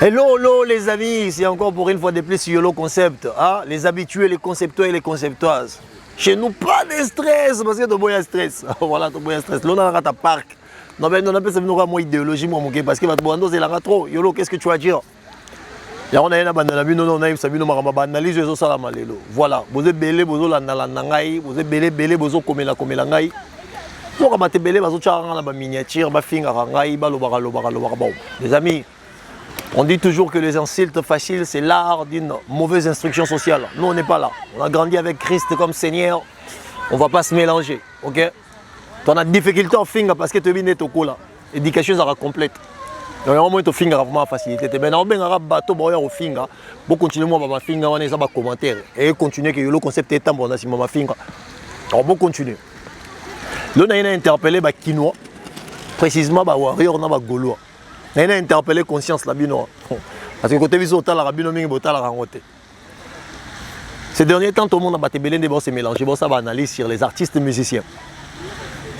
Hello, hello les amis, c'est encore pour une fois de plus YOLO Concept. Hein? Les habitués, les concepteurs et les conceptoises. Chez nous, pas de stress, parce que tu as stress. Voilà, tu as stress. Là, on a un parc. Non, mais on a fait une idéologie, parce que c'est là trop. YOLO, qu'est-ce que tu vas dire? On a une analyse de ça. Voilà, vous êtes belé, vous êtes belé, vous êtes belé, vous êtes belé, vous êtes belé, les amis. On dit toujours que les insultes faciles, c'est l'art d'une mauvaise instruction sociale. Nous, on n'est pas là. On a grandi avec Christ comme Seigneur. On ne va pas se mélanger. Ok? Tu as des difficultés au finger parce que tu es bien au cou là. L'éducation sera complète. Donc, au moins, tu finger vraiment facilité. Mais on a un bateau au finger. Pour continuer, moi, ma finger, on est dans les commentaires. Et continuer que le concept est temps pour ma finger. On va continuer. Là, on a interpellé les Kinois. Précisément, les Warriors, les Gaulois. On a interpellé conscience la bino. Parce que côté visuel, la bino mingi bota la rangote. Ces derniers temps, tout le monde a battu belé de se mélanger. Bon, ça va analyser sur les artistes musiciens.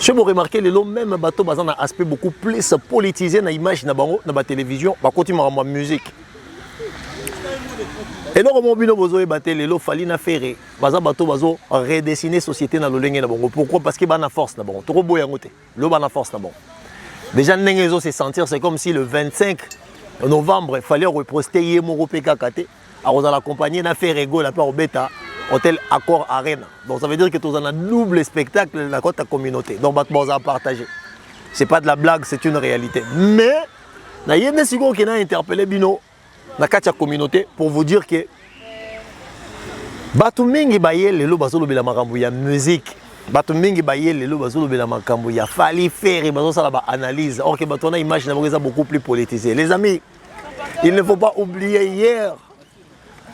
Je vous remarquez le même bateau basé un aspect beaucoup plus politisé dans l'image dans la télévision, bah continuer à la musique. Et donc mon bino bozo e batté le fali na ferré. Baza bateau bazo redessiner société dans le lengé na bongo. Pourquoi? Parce que ba na force na bongo. Trop beau yangote. Le ba na force na bongo. Déjà, nous se sentir, c'est comme si le 25 novembre, il fallait reposter Yemoro PKKT. Alors, on a l'accompagné, on a fait Rego, la part au Beta, hôtel Accord Arena. Donc, ça veut dire que tu as un double spectacle dans ta communauté. Donc, on va partager. Ce n'est pas de la blague, c'est une réalité. Mais, il y a des gens qui ont interpellé Bino dans la communauté pour vous dire que Batu mingi baye lelo bazolo bela makambo ya musique. Batu mingi baye lelo bazolo bela makambo ya fali faire bazo sala ba analyse. Or que batu na image na beaucoup plus politisé. Les amis, il ne faut pas oublier hier.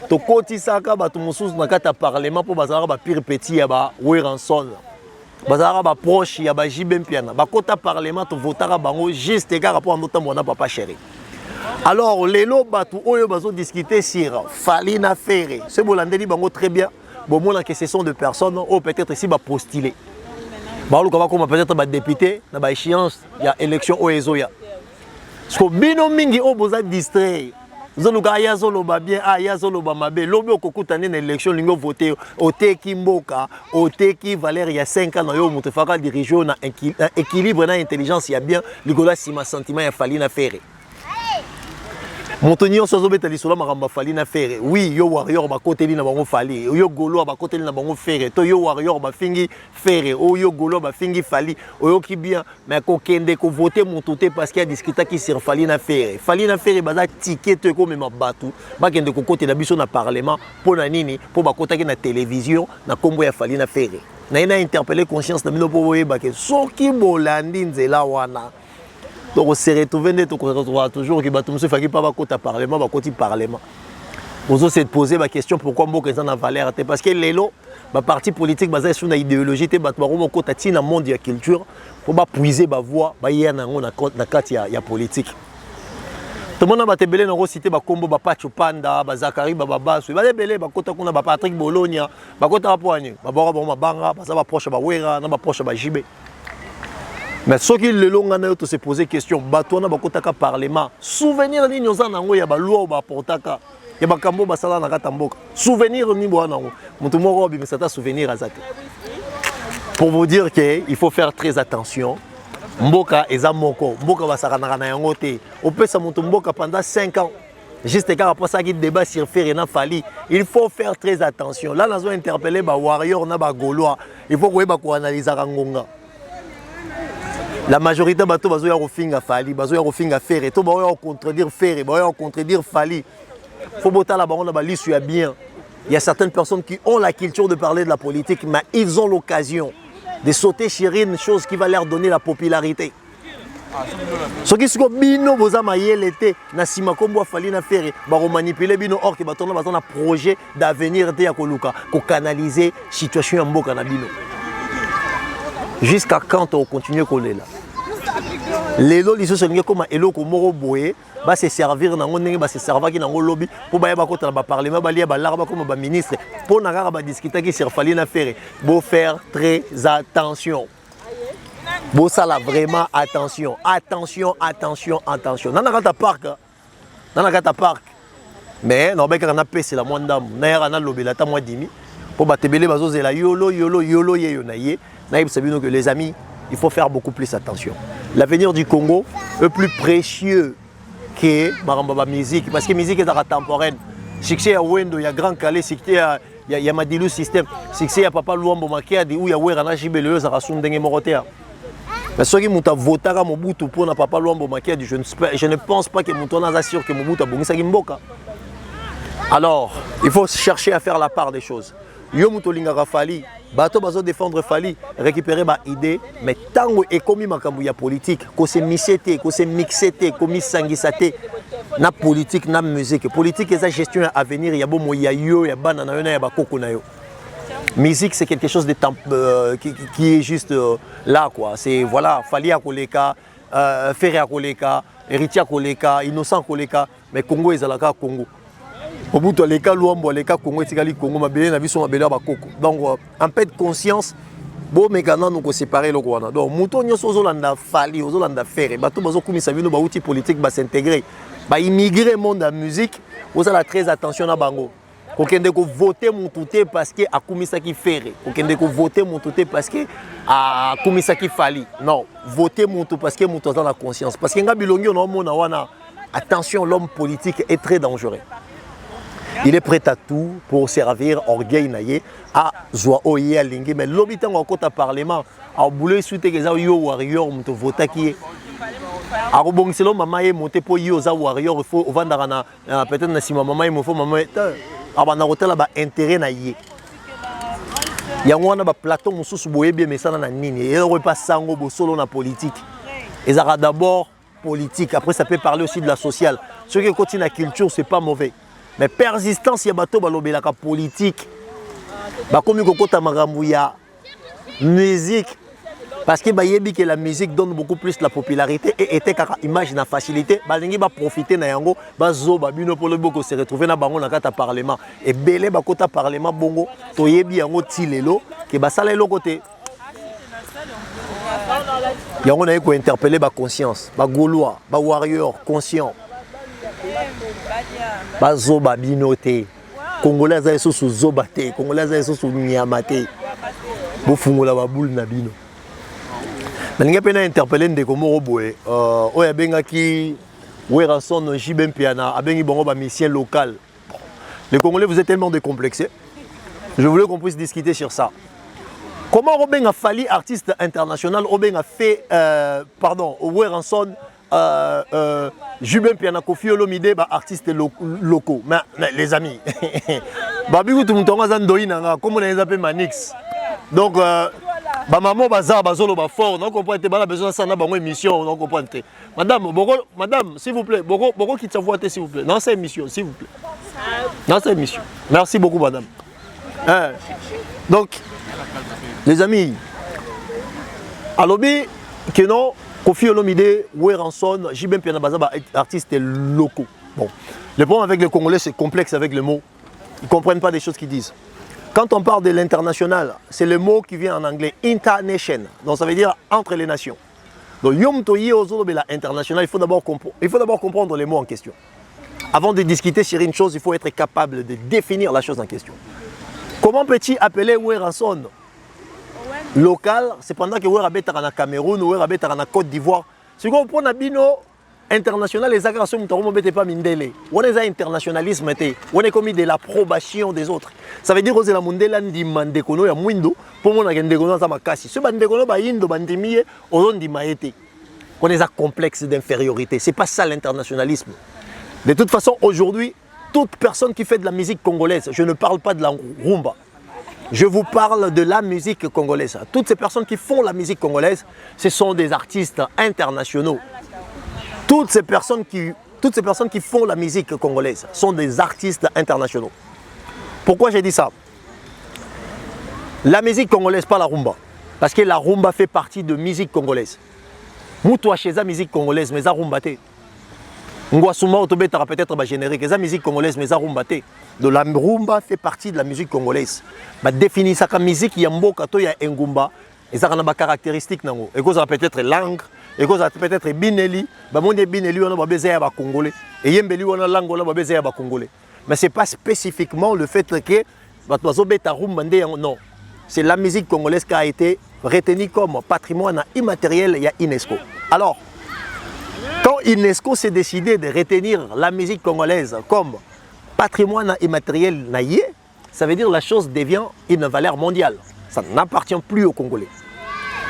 To koti saka batu mususu na kata parlement pour bazara ba pire petit ya ba Weranson. Bazara ba proche ya ba Jibempiana. Ba kota parlement to votara bango juste car rapport à notre mona papa chéri. Alors, les lots ont discuté sur Falina Ferré. Ce Bolandeli bango très bien. Bon, moi, que ce sont des personnes qui peut-être ici postuler. Comme peut-être des députés, dans l'échéance, il y a élection au Ezoya. Parce que Bino Mingi ont besoin de distraire. Zoluka ya zoloba bien, ya zoloba mabe. Lobi okokutane na élection lingo voter au Teki Mboka, au Teki Valère il y a 5 ans yo mutu faka diriger na équilibre na intelligence il y a bien ligola sima sentiment ya Falina Ferré. Montonio sozo beta lisolo makamba fali na faire. Oui, yo warrior ba koteli na bango fali. Yo golo ba koteli na bango faire. To yo warrior ba fingi faire. O yo golo ba fingi fali. O yo ki bien mais ko kende ko voter montoté parce qu'il y a discuté qui sur fali na faire. Fali na faire baza ticket ko même batu. Ba kende ko kote na biso na parlement pour na nini pour ba kotaki na télévision na kombo ya fali na faire. Na ina interpeller conscience na bino po boyeba ke soki bolandi nzela wana. Donc on se retrouve toujours que bateau monsieur faki pas côté parlement, côté parlement. Vous osez poser ma question pourquoi Mboka est en valeur parce que les lots, ma parti politique basé sur une idéologie te bateau Mboka côté tina monde de la culture pour pas puiser ba voix ba hier na kati ya politique. Tout le monde a battu belé na cité ba kombo ba Pacho Panda, ba Zakari ba Babasu, ba belé ba côté kuna ba Patrick Bologna, ba côté Apoani, ba bora ba banga, ba ça ba proche ba Wera, na ba proche ba Jibé. Mais ce qui le long en se poser question, bateau na bakotaka parlement, souvenir ni nyoza nango ya ba loi ba portaka, ya ba kambo ba sala na katamboka. Souvenir ni bo nango, mutu moko bi mesata souvenir azate. Pour vous dire que il faut faire très attention. Mboka eza moko, mboka ba saka na yango te. O pesa mutu mboka pendant 5 ans. Juste car après ça qui débat sur faire na fali, il faut faire très attention. Là nous avons interpellé ba warrior na ba gaulois. Il faut ko analyser rangonga. La majorité bateau bazoya rofinga fali, bazoya rofinga faire, to bazoya contredire faire, bazoya contredire fali. Faut botter la baronne ba lisu ya bien. Il y a certaines personnes qui ont la culture de parler de la politique, mais ils ont l'occasion de sauter sur une chose qui va leur donner la popularité. Ce qui est bino boza mayele te na sima kombo fali na faire, ba manipuler bino or que batona bazana projet d'avenir te ya koluka, ko canaliser situation ya mboka na bino. Jusqu'à quand on continue à coller là. Les lois, ils sont comme elo ko moro boye, va se servir dans on va se servir qui dans le lobby pour ba ba kota ba parlement ba lia ba larba comme ba ministre pour na ba discuter qui sur fali na faire. Beau faire très attention. Beau ça là vraiment attention, attention, attention, attention. Dans la parc dans la carte parc. Mais non, on a payé la moindre dame. On a lobé la moindre demi. Pour battre les bazos et la yolo, yolo, yolo, yeyonaye. Naïb Sabino que les amis, il faut faire beaucoup plus attention. L'avenir du Congo est plus précieux que la musique. Parce que la musique est temporaire. Succès à Wendo, il y a Grand Calais, succès à Madilou System, succès à Papa Luambo Makiadi, où il y a Werana Jibeleux, Zarasum Dengue Morotea. Mais ceux qui m'ont voté à Mobutu pour ne Papa Luambo Makiadi, je ne pense pas que Moutouana assure que Mobutu a bon Sagimboka. Alors, il faut chercher à faire la part des choses. Yo Moutolinga Fali, bateau bazo défendre Fali, récupérer ma idée, mais tant que commis makambuya politique, que c'est mixété, que c'est mixété, que c'est sanguisate, na politique, na musique. Politique et sa gestion à venir, il y a bon moya yo, il y a banana yo, il y a bakoko na yo. Musique c'est quelque chose de qui est juste là quoi. C'est voilà, Fali à Koleka, Ferré à Koleka, Héritier à Koleka, Innocent à Koleka, mais Congo est à la Congo. Au bout de l'école, l'école Congo, c'est Congo, ma belle, la vie sont belle à Bakoko. Donc, en paix de conscience, bon, mais quand nous nous séparer le Rwanda. Donc, mouton nous sommes Hollanda Fali, aux Hollanda Ferré. Bateau bazo comme ça, nous outil politique va s'intégrer, va immigrer monde de la musique. Vous avez très attention à Bango. Vous avez voter mon touté parce que a commis ça qui Ferré. Vous avez voter mon touté parce que a commis ça qui Fali. Non, voter mon tout parce que mon dans la conscience. Parce que Ngabilongi on a mon wana. Attention, l'homme politique est très dangereux. Il est prêt à tout pour servir orgueil naïe à Zoa Oye à Lingue. Mais l'habitant en côte à parlement, à bouler sous tes yo warrior, mon vota qui est. À rebondir selon maman est monté pour yo za warrior, il faut vendre peut-être si maman il me faut maman. À ban hôtel là-bas intérêt naïe. Il y a un plateau mon sous boye bien mais ça na nini. Et on repasse sango bo solo na politique. Et ça d'abord politique. Après ça peut parler aussi de la sociale. Ceux qui continuent la culture c'est pas mauvais. Mais persistance, il y a bateau la politique. Comme il y a musique. Parce que la musique donne beaucoup plus de la popularité et était image la facilité. Il va profiter de yango, il se retrouver dans le parlement. Et belé bakota parlement bongo, toyebi yango tilelo, que basala le côté. Yango na ko interpeller ba conscience, ba gaulois, ba warrior conscient. Bazoba binote Congolais za sous zobate Congolais za sous nyamate bo fungola ba boule na bino nalinga pena interpeller ndeko moko boye oya bengaki Weranson Jibem Piana abengi bongo ba mission local. Les Congolais vous êtes tellement décomplexés. Je voulais qu'on puisse discuter sur ça. Comment Robin a fallu artiste international Robin a fait pardon Weranson Jubin Piana Kofi Olomide artistes locaux. Mais les amis, babiku tout mutonga zandoi nanga comme on les appelle Manix. Donc maman bazar bazolo ba fort, non comprendre pas besoin ça na bango émission, non comprendre. Madame, s'il vous plaît, boko qui t'envoie s'il vous plaît. Non c'est émission, s'il vous plaît. Non c'est émission. Merci beaucoup madame. Donc les amis, alobi que non Kofi Olomide, Weranson, Jibem Piana Bazaba, artistes locaux. Bon, le problème avec les Congolais, c'est complexe avec le mot. Ils ne comprennent pas des choses qu'ils disent. Quand on parle de l'international, c'est le mot qui vient en anglais, internation. Donc ça veut dire entre les nations. Donc Yom Toye Ozolobela international, il faut d'abord comprendre les mots en question. Avant de discuter sur une chose, il faut être capable de définir la chose en question. Comment peut-il appeler Weranson local, c'est pendant que vous avez en Cameroun ou en Côte d'Ivoire. Si vous prenez un bino international, les agressions ne pas mindele. On est un internationalisme, on est commis de l'approbation des autres. Ça veut dire que la mondela ndi mandekono ya mwindo pour mon agendekono za makasi. Ce bandekono ba indo bandimiye on dit maete. On est un complexe d'infériorité. C'est pas ça l'internationalisme. De toute façon, aujourd'hui, toute personne qui fait de la musique congolaise, je ne parle pas de la rumba. Je vous parle de la musique congolaise. Toutes ces personnes qui font la musique congolaise, ce sont des artistes internationaux. Toutes ces personnes qui font la musique congolaise sont des artistes internationaux. Pourquoi j'ai dit ça? La musique congolaise, pas la rumba. Parce que la rumba fait partie de la musique congolaise. Moutoua chez la musique congolaise, mais la rumba te. Ngwasuma otobetara peut-être générique. La musique congolaise, mais la rumba te. Donc la rumba fait partie de la musique congolaise. Définir ça comme musique, il y a mboka to ya ngumba, Et ça a des caractéristiques. Et ça peut-être langue, et ça peut-être bineli. On a bineli, on a besoin de congolais. Et yembeli, on a langue, on a besoin de congolais. Mais ce n'est pas spécifiquement le fait que non. C'est la musique congolaise qui a été retenue comme patrimoine immatériel il y a UNESCO. Alors, quand UNESCO s'est décidé de retenir la musique congolaise comme patrimoine immatériel naïe, ça veut dire que la chose devient une valeur mondiale. Ça n'appartient plus aux Congolais.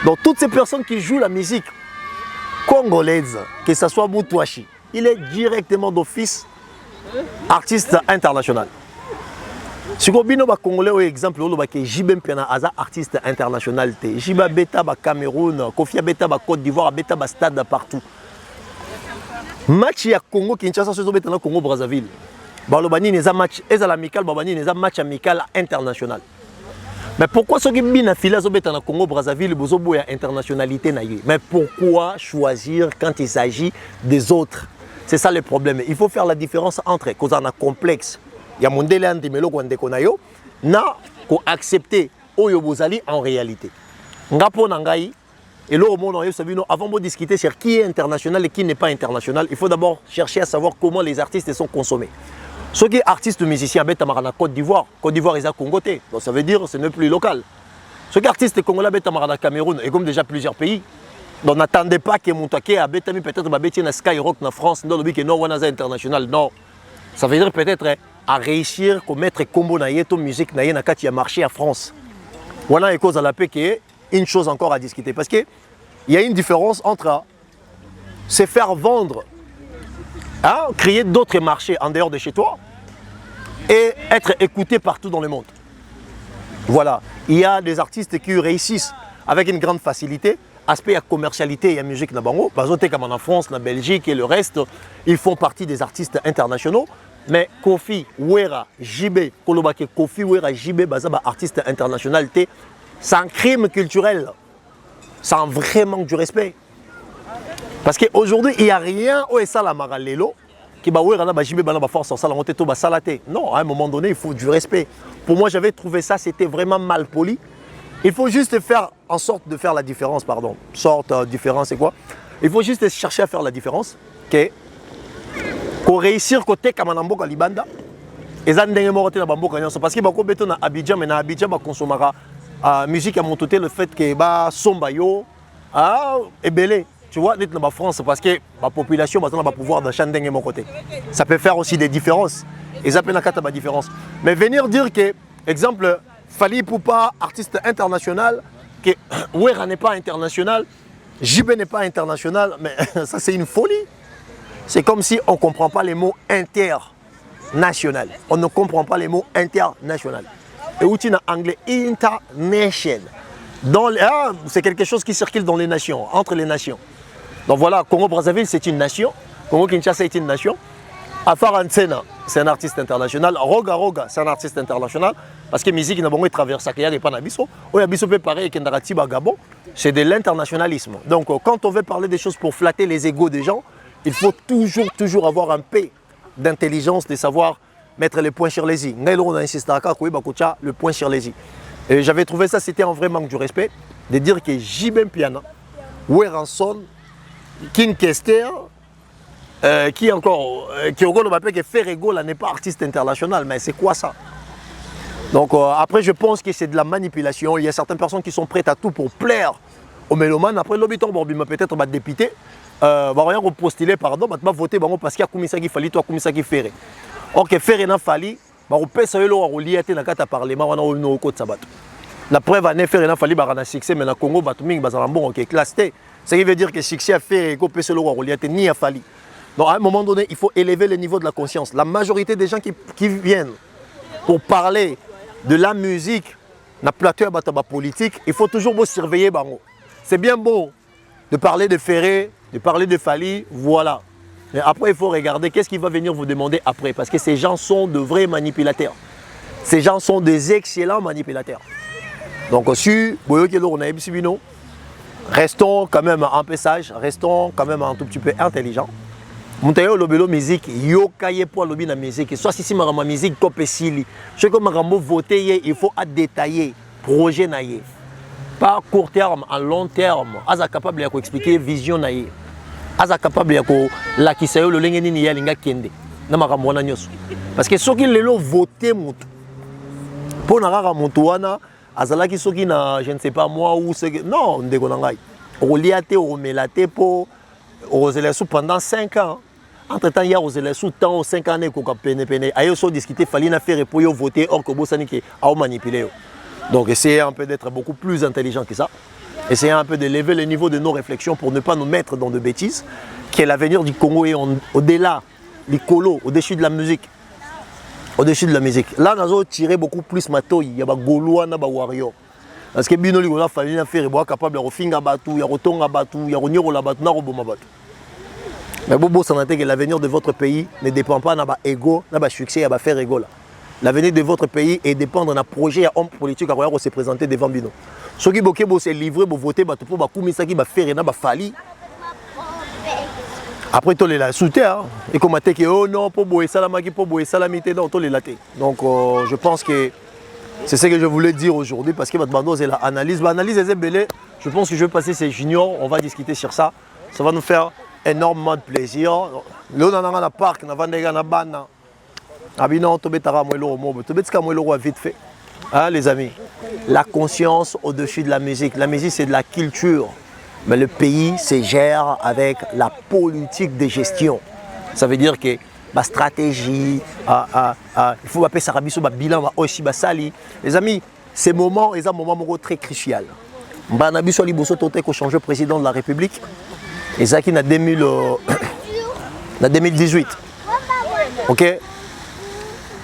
Donc toutes ces personnes qui jouent la musique congolaise, que ce soit Moutouachi, il est directement d'office artiste international. Si vous avez un Congolais, exemple, Jibem Piana Aza artiste international. Jiba Beta Cameroun, Kofi Beta Côte d'Ivoire, Beta Stade partout. Match ya Congo Kinshasa sur le Congo Brazzaville. Balobani n'est un match amical, Balobani n'est un match amical international. Mais pourquoi ceux qui bien affilés au Congo Brazzaville bozobo ya internationalité naïe? Mais pourquoi choisir quand il s'agit des autres? C'est ça le problème. Il faut faire la différence entre cause on a complexe. Il y a mon délai antimelo qu'on déconayo na ko accepter oyo bozali en réalité. Ngapo nangai. Et là, au monde, avant de discuter sur qui est international et qui n'est pas international, il faut d'abord chercher à savoir comment les artistes sont consommés. Ceux qui sont artistes musiciens, ils sont en Côte d'Ivoire. Côte d'Ivoire, ils sont congotés. Donc ça veut dire que ce n'est plus local. Ceux qui sont artistes congolais, ils sont en Cameroun et comme déjà plusieurs pays. Donc n'attendez pas que Moutouaké a peut-être un Skyrock en France, non, international. Non. Ça veut dire peut-être à réussir à mettre combo na yeto musique na yena qui a marché en France. Voilà une cause à la paix qui est une chose encore à discuter. Parce qu'il y a une différence entre se faire vendre, créer d'autres marchés en dehors de chez toi et être écouté partout dans le monde. Voilà. Il y a des artistes qui réussissent avec une grande facilité. Aspect à commercialité et à musique na bango. Par exemple, comme en France, en Belgique et le reste, ils font partie des artistes internationaux. Mais Kofi Wera JB, Kolobake Kofi Wera JB, bazaba artiste international. C'est un crime culturel. C'est un vrai manque du respect. Parce qu'aujourd'hui, il n'y a rien où est ça la maralelo qui va force non, à un moment donné, il faut du respect. Pour moi, j'avais trouvé ça, c'était vraiment mal poli. Il faut juste faire en sorte de faire la différence, pardon. Différence, c'est quoi? Il faut juste chercher à faire la différence. Pour réussir côté Kamanamboka Libanda, et ça parce que beaucoup de Abidjan, mais Abidjan, consommera musique à mon côté, le fait que Sombayo est belé. Tu vois, dans la France, parce que la population va pouvoir chanter de mon côté. Ça peut faire aussi des différences. Et ça peut faire des différences. Mais venir dire que, exemple, Fally Ipupa, artiste international, que Wera n'est pas international, JB n'est pas international, mais ça c'est une folie. C'est comme si on ne comprend pas les mots international. On ne comprend pas les mots international. Et outil en anglais, international. C'est quelque chose qui circule dans les nations, entre les nations. Donc voilà, Congo-Brazzaville, c'est une nation. Congo-Kinshasa est une nation. Afar Nsena, c'est un artiste international. Roga Roga, c'est un artiste international. Parce que la musique, il traverse ça, il n'y a pas d'Abisso. Ou Abisso peut pareil, Gabon. C'est de l'internationalisme. Donc quand on veut parler des choses pour flatter les égos des gens, il faut toujours avoir un P d'intelligence, de savoir mettre les points sur les i. On insiste le point sur les i. Et j'avais trouvé ça, c'était un vrai manque du respect, de dire que Jibem Piana, Weranson, King Kester, qui encore, qui m'appelle que Ferrego n'est pas artiste international, mais c'est quoi ça? Donc après, je pense que c'est de la manipulation. Il y a certaines personnes qui sont prêtes à tout pour plaire aux mélomanes. Après, l'habitant peut-être va député, va rien postuler, pardon, va voter parce qu'il y a Koumisaki Fali, toi Koumisaki Ferré. Ok, Ferré n'a Fali, va repasser le relié dans le parlement, on a au côté sabat. La preuve, on a fait un Fali, un succès, mais dans le Congo, Batuming, Bazalambon, qui est classé. Ce qui veut dire que succès a fait, qu'on peut se le relié, ni à Fali. Donc à un moment donné, il faut élever le niveau de la conscience. La majorité des gens qui viennent pour parler de la musique, la plateau politique, il faut toujours surveiller. C'est bien beau de parler de Ferré, de parler de Fali, voilà. Mais après, il faut regarder qu'est-ce qu'il va venir vous demander après. Parce que ces gens sont de vrais manipulateurs. Ces gens sont des excellents manipulateurs. Donc si restons quand même en passage, restons quand même un tout petit peu intelligents. Montayo lobelo musique, yo kaye pour lobi na musique. Soit si ma musique top sili. Je comme rambo voter, il faut détailler projet naïe. pas à court terme, à long terme, aza capable d'expliquer vision naïe. Aza capable de lakisa yo le lenge nini ya linga kende. Na makambo na nyoso. Parce que soki lelo voter mutu. Pour na kaka mutu wana azalaki soki na je ne sais pas moi ou c'est non ndeko na ngai. Oliate o melate po o sous pendant 5 ans. Entre-temps, il y a aux sous temps 5 années qu'on a peine. Ailleurs, sont discuté, fallait faire pour voter, or que Bossani qui a manipulé. Donc, essayez un peu d'être beaucoup plus intelligent que ça. Essayez un peu de lever le niveau de nos réflexions pour ne pas nous mettre dans de bêtises. Que l'avenir du Congo est au-delà, l'icolo, au-dessus de la musique. Au-dessus de la musique. Là, nous avons tiré beaucoup plus Matoy. Il y a des Gaulois, des Warriors. Parce que Bino Ligola, il fallait faire, il capable de faire un batou, il y a un batou, il y a un batou, il y a un batou. Mais Bobo, ça que l'avenir de votre pays ne dépend pas de l'ego, de succès, de faire ego. L'avenir de votre pays est dépendre d'un projet à homme politique qui se présenter devant Bino. Ceux qui se livrent pour voter pour faire un fali. Après, tu les soutien. Et comme tu dis, oh non, pour boire salamaki, pour boire salamité, non, tu les latés. Donc, je pense que c'est ce que je voulais dire aujourd'hui parce que votre bando, c'est l'analyse. L'analyse est belle. Je pense que je vais passer ces juniors. On va discuter sur ça. Ça va nous faire énormément de plaisir. Là, on a un parc, on a un ban. Abino, tu as vite fait. Hein, les amis, la conscience au-dessus de la musique. La musique, c'est de la culture. Mais le pays se gère avec la politique de gestion. Ça veut dire que la stratégie, il faut appeler ça un bilan aussi sali. Les amis, ces moments, c'est un moment très crucial. Banabiso Liboso Toté qui a changé président de la République. Et ça qui est en 2018. Ok?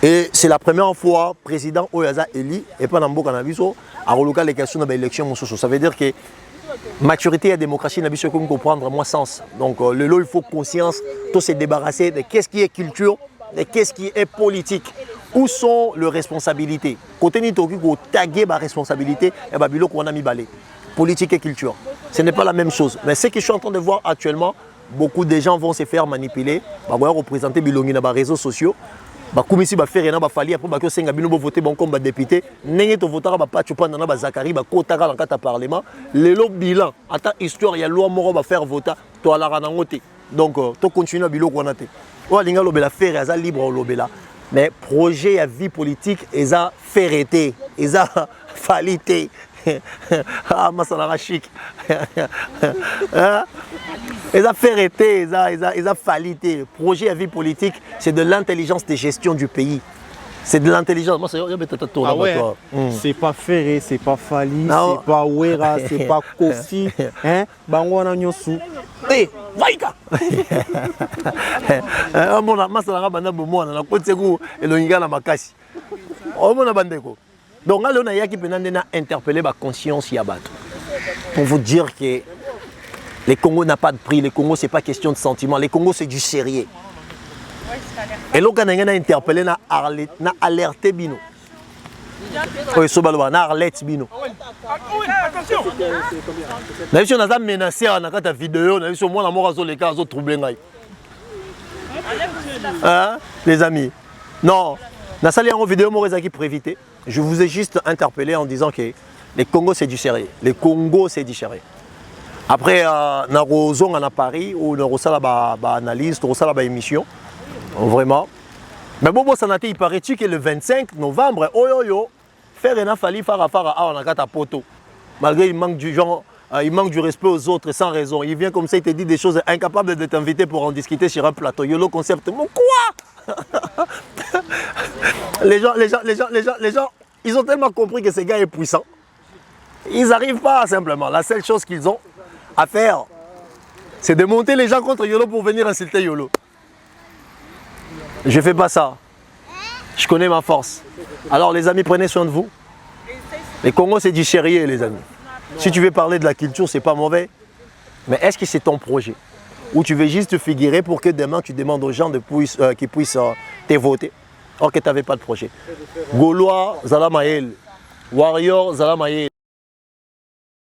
Et c'est la première fois que le président Oyaza Eli et pas Nambo Kanabiso a reloqué les questions de l'élection. Ça veut dire que maturité et démocratie n'a pas comprendre moins sens. Donc le lot il faut conscience, tout se débarrasser de qu'est-ce qui est culture, de qu'est-ce qui est politique. Où sont les responsabilités? Côté ni toki ko taguer ma responsabilité et babilo qu'on a mis balé. Politique et culture. Ce n'est pas la même chose. Mais ce que je suis en train de voir actuellement, beaucoup de gens vont se faire manipuler, vont représenter Bilongi dans les réseaux sociaux. Comme si faire rien, fali après que senga bino voter bon comme député, n'engé to votera ba patchu pendant na ba Zakari ba kotaka dans kata parlement, le lo bilan, ata histoire ya loi moro ba faire voter to ala ranangote. Donc to continuer bilo ko naté. O linga lobela faire aza libre o lobela. Mais projet à vie politique eza ferreté, eza falité. Ah, masala chic. Ils ont ferreté, ils ont falité. Projet à vie politique, c'est de l'intelligence de gestion du pays. C'est de l'intelligence. Moi, c'est pas ferré, c'est pas fali, c'est pas wera, c'est pas kofi. Hein? Bangwana nyosu. Eh, vaika. Mona masala bana bomona na kotsegu elonga na makasi. O mona bandeko. Donc, là, on a interpellé la conscience Yabato pour vous dire que les Congo n'a pas de prix. Les Congo, ce n'est pas question de sentiment. Les Congo, c'est du sérieux. Et là, on a interpellé, on a alerté Bino. On a alerté Bino. On a menacé dans la vidéo. On a vu sur moi, les cas troublés. Les amis. Non. Dans cette vidéo, pour éviter. Je vous ai juste interpellé en disant que les Congo c'est du sérieux. Les Congo c'est du sérieux. Après, nous sommes à Paris où nous avons une analyse, nous avons une émission. Vraiment. Mais bon, il paraît-tu que le 25 novembre, faire un fali fara on a un poto. Malgré il manque du genre, il manque du respect aux autres sans raison. Il vient comme ça, il te dit des choses incapables de t'inviter pour en discuter sur un plateau. Yolo concept. Mais quoi? Les gens, ils ont tellement compris que ce gars est puissant. Ils n'arrivent pas simplement. La seule chose qu'ils ont à faire, c'est de monter les gens contre Yolo pour venir insulter Yolo. Je ne fais pas ça. Je connais ma force. Alors les amis, prenez soin de vous. Les Congo, c'est du sérieux, les amis. Si tu veux parler de la culture, c'est pas mauvais. Mais est-ce que c'est ton projet? Ou tu veux juste te figurer pour que demain tu demandes aux gens qui puissent te voter? Or que tu n'avais pas de projet. Gaulois, Zalamaël. Warrior, Zalamaël.